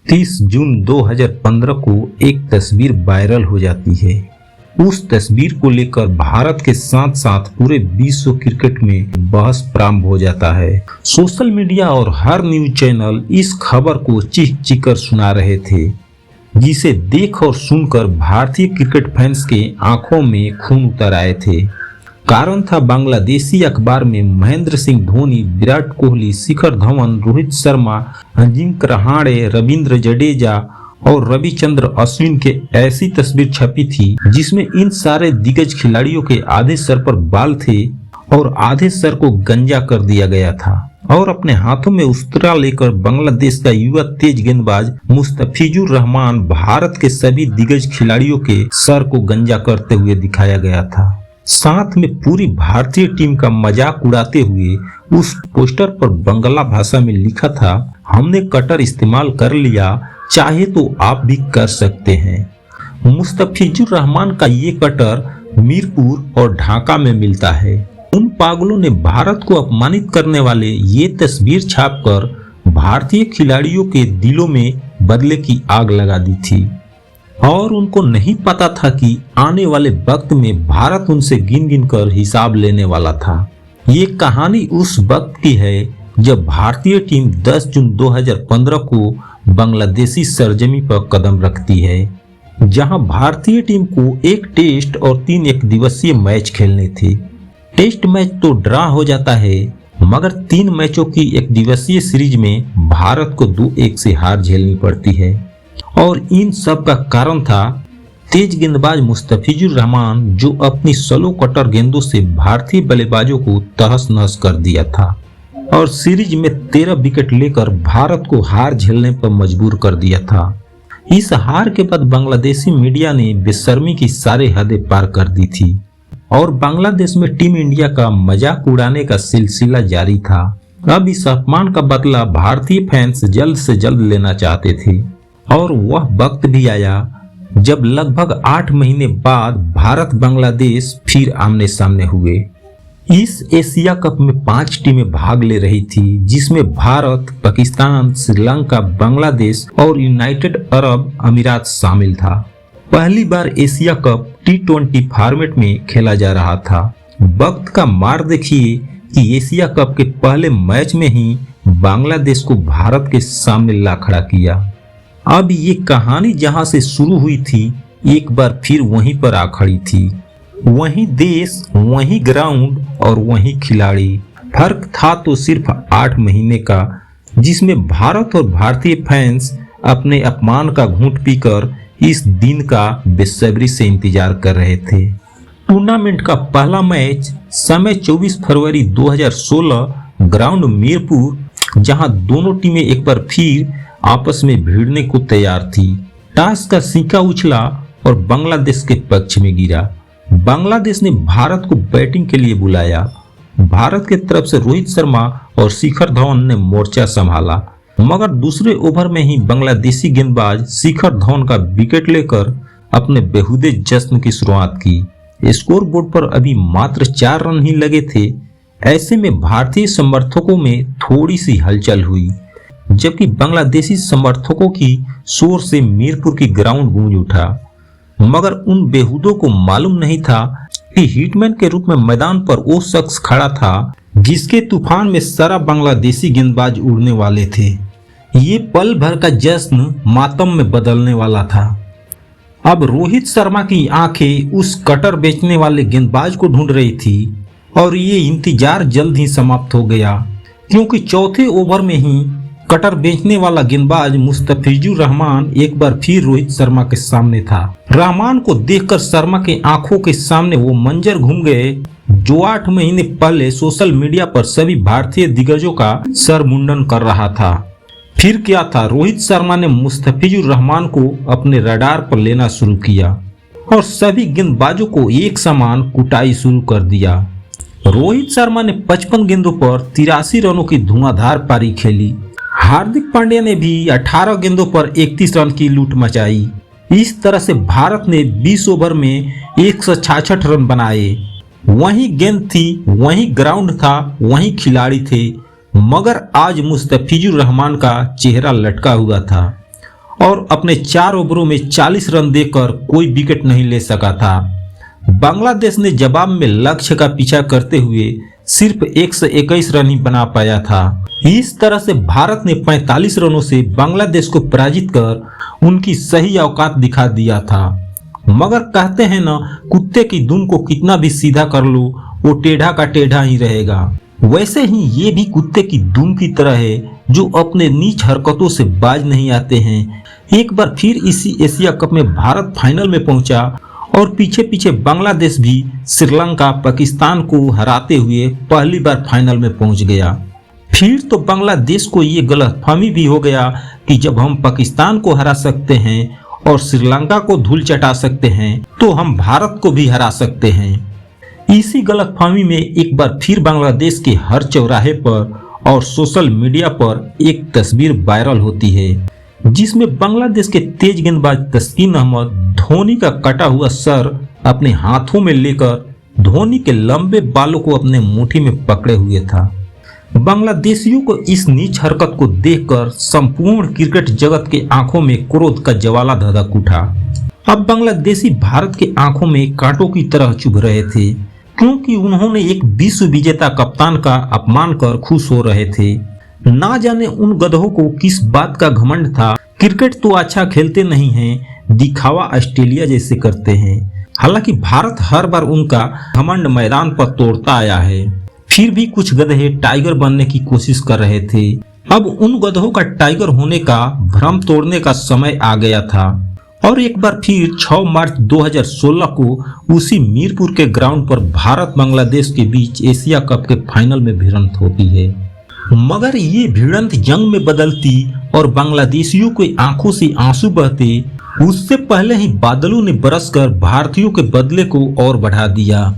30 जून 2015 को एक तस्वीर वायरल हो जाती है। उस तस्वीर को लेकर भारत के साथ साथ पूरे विश्व क्रिकेट में बहस प्रारंभ हो जाता है। सोशल मीडिया और हर न्यूज चैनल इस खबर को चीख चीख कर सुना रहे थे, जिसे देख और सुनकर भारतीय क्रिकेट फैंस के आंखों में खून उतर आए थे। कारण था बांग्लादेशी अखबार में महेंद्र सिंह धोनी, विराट कोहली, शिखर धवन, रोहित शर्मा, अजिंक्य रहाणे, रविंद्र जडेजा और रविचंद्र अश्विन के ऐसी तस्वीर छपी थी जिसमें इन सारे दिग्गज खिलाड़ियों के आधे सर पर बाल थे और आधे सर को गंजा कर दिया गया था और अपने हाथों में उस्तरा लेकर बांग्लादेश का युवा तेज गेंदबाज मुस्तफिजुर रहमान भारत के सभी दिग्गज खिलाड़ियों के सर को गंजा करते हुए दिखाया गया था। साथ में पूरी भारतीय टीम का मजाक उड़ाते हुए उस पोस्टर पर बंगला भाषा में लिखा था, हमने कटर इस्तेमाल कर लिया, चाहे तो आप भी कर सकते हैं। मुस्तफिजुर रहमान का ये कटर मीरपुर और ढाका में मिलता है। उन पागलों ने भारत को अपमानित करने वाले ये तस्वीर छापकर भारतीय खिलाड़ियों के दिलों में बदले की आग लगा दी थी और उनको नहीं पता था कि आने वाले वक्त में भारत उनसे गिन गिन कर हिसाब लेने वाला था। ये कहानी उस वक्त की है जब भारतीय टीम 10 जून 2015 को बांग्लादेशी सरजमी पर कदम रखती है, जहां भारतीय टीम को एक टेस्ट और 3 एक दिवसीय मैच खेलने थे। टेस्ट मैच तो ड्रा हो जाता है, मगर 3 मैचों की एक दिवसीय सीरीज में भारत को 2-1 से हार झेलनी पड़ती है और इन सब का कारण था तेज गेंदबाज मुस्तफिजुर रहमान, जो अपनी स्लो कटर गेंदों से भारतीय बल्लेबाजों को तहस नहस कर दिया था और सीरीज में 13 विकेट लेकर भारत को हार झेलने पर मजबूर कर दिया था। इस हार के बाद बांग्लादेशी मीडिया ने बेशर्मी की सारे हदें पार कर दी थी और बांग्लादेश में टीम इंडिया का मजाक उड़ाने का सिलसिला जारी था। अब इस अपमान का बदला भारतीय फैंस जल्द से जल्द लेना चाहते थे और वह वक्त भी आया जब लगभग 8 महीने बाद भारत बांग्लादेश फिर आमने सामने हुए। इस एशिया कप में 5 टीमें भाग ले रही थी, जिसमें भारत, पाकिस्तान, श्रीलंका, बांग्लादेश और यूनाइटेड अरब अमीरात शामिल था। पहली बार एशिया कप T20 फॉर्मेट में खेला जा रहा था। वक्त का मार देखिए कि एशिया कप के पहले मैच में ही बांग्लादेश को भारत के सामने ला खड़ा किया। अब ये कहानी जहां से शुरू हुई थी, एक बार फिर वहीं पर आ खड़ी थी। वहीं देश, वहीं ग्राउंड और वहीं खिलाड़ी। फर्क था तो सिर्फ 8 महीने का, जिसमें भारत और भारतीय फैंस अपने अपमान का घूंट पीकर इस दिन का बेसब्री से इंतजार कर रहे थे। टूर्नामेंट का पहला मैच समय 24 फरवरी 2016, ग्राउंड मीरपुर, जहां दोनों टीमें एक बार फिर आपस में भिड़ने को तैयार थी। टॉस का सिक्का उछला और बांग्लादेश के पक्ष में गिरा। बांग्लादेश ने भारत को बैटिंग के लिए बुलाया। भारत की तरफ से रोहित शर्मा और शिखर धवन ने मोर्चा संभाला, मगर दूसरे ओवर में ही बांग्लादेशी गेंदबाज शिखर धवन का विकेट लेकर अपने बेहुदे जश्न की शुरुआत की। स्कोर बोर्ड पर अभी मात्र 4 रन ही लगे थे। ऐसे में भारतीय समर्थकों में थोड़ी सी हलचल हुई, जबकि बांग्लादेशी समर्थकों की शोर से मीरपुर की ग्राउंड गूंज उठा। मगर उन बेहुदों को मालूम नहीं था कि हिटमैन के रूप में मैदान पर वो शख्स खड़ा था जिसके तूफान में सारा बांग्लादेशी गेंदबाज उड़ने वाले थे। ये पल भर का जश्न मातम में बदलने वाला था। अब रोहित शर्मा की आंखें उस कटर बेचने वाले गेंदबाज को ढूंढ रही थी और ये इंतजार जल्द ही समाप्त हो गया, क्योंकि चौथे ओवर में ही कटर बेचने वाला गेंदबाज मुस्तफिजुर रहमान एक बार फिर रोहित शर्मा के सामने था। रहमान को देखकर शर्मा के आंखों के सामने वो मंजर घूम गए जो 8 महीने पहले सोशल मीडिया पर सभी भारतीय दिग्गजों का सर मुंडन कर रहा था। फिर क्या था, रोहित शर्मा ने मुस्तफिजुर रहमान को अपने रडार पर लेना शुरू किया और सभी गेंदबाजों को एक समान कुटाई शुरू कर दिया। रोहित शर्मा ने 55 गेंदों पर 83 रनों की धुआंधार पारी खेली। हार्दिक पांड्या ने भी 18 गेंदों पर 31 रन की लूट मचाई। इस तरह से भारत ने 20 ओवर में 166 रन बनाए। वहीं गेंद थी, वहीं ग्राउंड था, वहीं खिलाड़ी थे, मगर आज मुस्तफिजुर रहमान का चेहरा लटका हुआ था और अपने 4 ओवरों में 40 रन देकर कोई विकेट नहीं ले सका था। बांग्लादेश ने जवाब में लक्ष्य का पीछा करते हुए सिर्फ 121 रन ही बना पाया था। इस तरह से भारत ने 45 रनों से बांग्लादेश को पराजित कर उनकी सही औकात दिखा दिया था। मगर कहते हैं ना, कुत्ते की दुम को कितना भी सीधा कर लो वो टेढ़ा का टेढ़ा ही रहेगा। वैसे ही ये भी कुत्ते की दुम की तरह है जो अपने नीच हरकतों से बाज नहीं आते हैं। एक बार फिर इसी एशिया कप में भारत फाइनल में पहुंचा और पीछे पीछे बांग्लादेश भी श्रीलंका पाकिस्तान को हराते हुए पहली बार फाइनल में पहुंच गया। फिर तो बांग्लादेश को ये गलतफहमी भी हो गया कि जब हम पाकिस्तान को हरा सकते हैं और श्रीलंका को धूल चटा सकते हैं तो हम भारत को भी हरा सकते हैं। इसी गलतफहमी में एक बार फिर बांग्लादेश के हर चौराहे पर और सोशल मीडिया पर एक तस्वीर वायरल होती है जिसमें बांग्लादेश के तेज गेंदबाज तस्कीन अहमद धोनी का कटा हुआ सर अपने हाथों में लेकर धोनी के लंबे बालों को अपने मुट्ठी में पकड़े हुए था। बांग्लादेशियों को इस नीच हरकत को देखकर संपूर्ण क्रिकेट जगत के आंखों में क्रोध का ज्वाला धधक उठा। अब बांग्लादेशी भारत के आंखों में कांटों की तरह चुभ रहे थे क्योंकि उन्होंने एक विश्व विजेता कप्तान का अपमान कर खुश हो रहे थे। ना जाने उन गधों को किस बात का घमंड था। क्रिकेट तो अच्छा खेलते नहीं हैं, दिखावा ऑस्ट्रेलिया जैसे करते हैं। हालांकि भारत हर बार उनका घमंड मैदान पर तोड़ता आया है, फिर भी कुछ गधे टाइगर बनने की कोशिश कर रहे थे। अब उन गधों का टाइगर होने का भ्रम तोड़ने का समय आ गया था और एक बार फिर 6 मार्च 2016 को उसी मीरपुर के ग्राउंड पर भारत बांग्लादेश के बीच एशिया कप के फाइनल में भिड़ंत होती है। मगर ये भिड़ंत जंग में बदलती और बांग्लादेशियों की आंखों से आंसू बहते उससे पहले ही बादलों ने बरसकर भारतीयों के बदले को और बढ़ा दिया।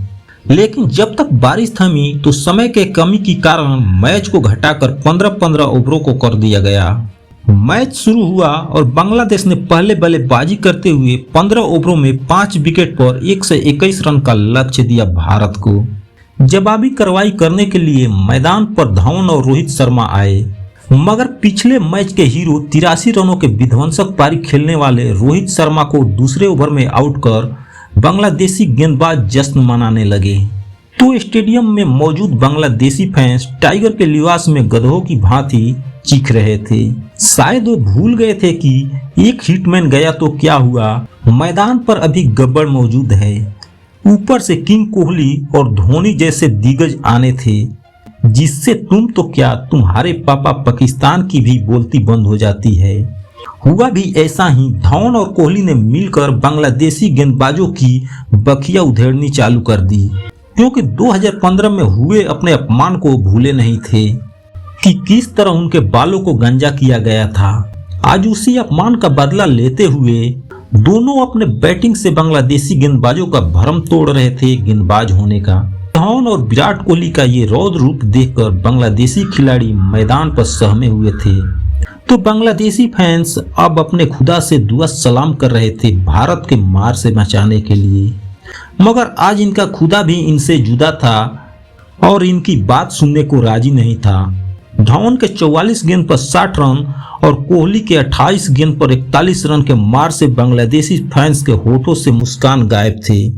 लेकिन जब तक बारिश थमी तो समय के कमी के कारण मैच को घटाकर 15-15 ओवरों को कर दिया गया। मैच शुरू हुआ और बांग्लादेश ने पहले बल्लेबाजी करते हुए 15 ओवरों में 5 विकेट पर 121 रन का लक्ष्य दिया भारत को। जवाबी कार्रवाई करने के लिए मैदान पर धवन और रोहित शर्मा आए, मगर पिछले मैच के हीरो 83 रनों के विध्वंसक पारी खेलने वाले रोहित शर्मा को दूसरे ओवर में आउट कर बांग्लादेशी गेंदबाज जश्न मनाने लगे तो स्टेडियम में मौजूद बांग्लादेशी फैंस टाइगर के लिबास में गधों की भांति चीख रहे थे। शायद वो भूल गए थे कि एक हिटमैन गया तो क्या हुआ, मैदान पर अभी गब्बर मौजूद है। ऊपर से किंग कोहली और धोनी जैसे दिग्गज आने थे जिससे तुम तो क्या तुम्हारे पापा पाकिस्तान की भी बोलती बंद हो जाती है। हुआ भी ऐसा ही। धवन और कोहली ने मिलकर बांग्लादेशी गेंदबाजों की बखिया उधेड़नी चालू कर दी क्योंकि 2015 में हुए अपने अपमान को भूले नहीं थे कि किस तरह उनके बालों को गंजा किया गया था। आज उसी अपमान का बदला लेते हुए दोनों अपने बैटिंग से बांग्लादेशी गेंदबाजों का भ्रम तोड़ रहे थे गेंदबाज होने का। धवन और विराट कोहली का ये रौद्र रूप देखकर बांग्लादेशी खिलाड़ी मैदान पर सहमे हुए थे तो बांग्लादेशी फैंस अब अपने खुदा से दुआ सलाम कर रहे थे भारत के मार से बचाने के लिए। मगर आज इनका खुदा भी इनसे जुदा था और इनकी बात सुनने को राजी नहीं था। धवन के 44 गेंद पर 60 रन और कोहली के 28 गेंद पर 41 रन के मार से बांग्लादेशी फैंस के होठों से मुस्कान गायब थे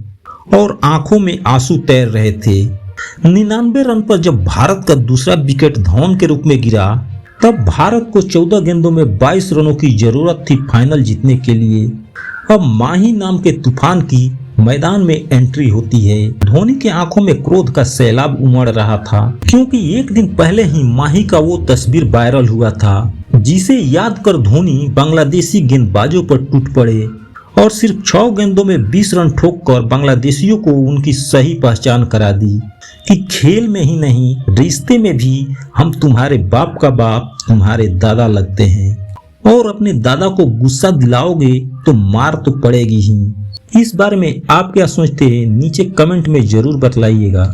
और आंखों में आंसू तैर रहे थे। 99 रन पर जब भारत का दूसरा विकेट धवन के रूप में गिरा तब भारत को 14 गेंदों में 22 रनों की जरूरत थी फाइनल जीतने के लिए। अब माही नाम के तूफान की मैदान में एंट्री होती है। धोनी के आंखों में क्रोध का सैलाब उमड़ रहा था क्योंकि एक दिन पहले ही माही का वो तस्वीर वायरल हुआ था जिसे याद कर धोनी बांग्लादेशी गेंदबाजों पर टूट पड़े और सिर्फ 6 गेंदों में 20 रन ठोककर बांग्लादेशियों को उनकी सही पहचान करा दी कि खेल में ही नहीं रिश्ते में भी हम तुम्हारे बाप का बाप तुम्हारे दादा लगते हैं और अपने दादा को गुस्सा दिलाओगे तो मार तो पड़ेगी ही। इस बारे में आप क्या सोचते हैं नीचे कमेंट में जरूर बतलाइएगा।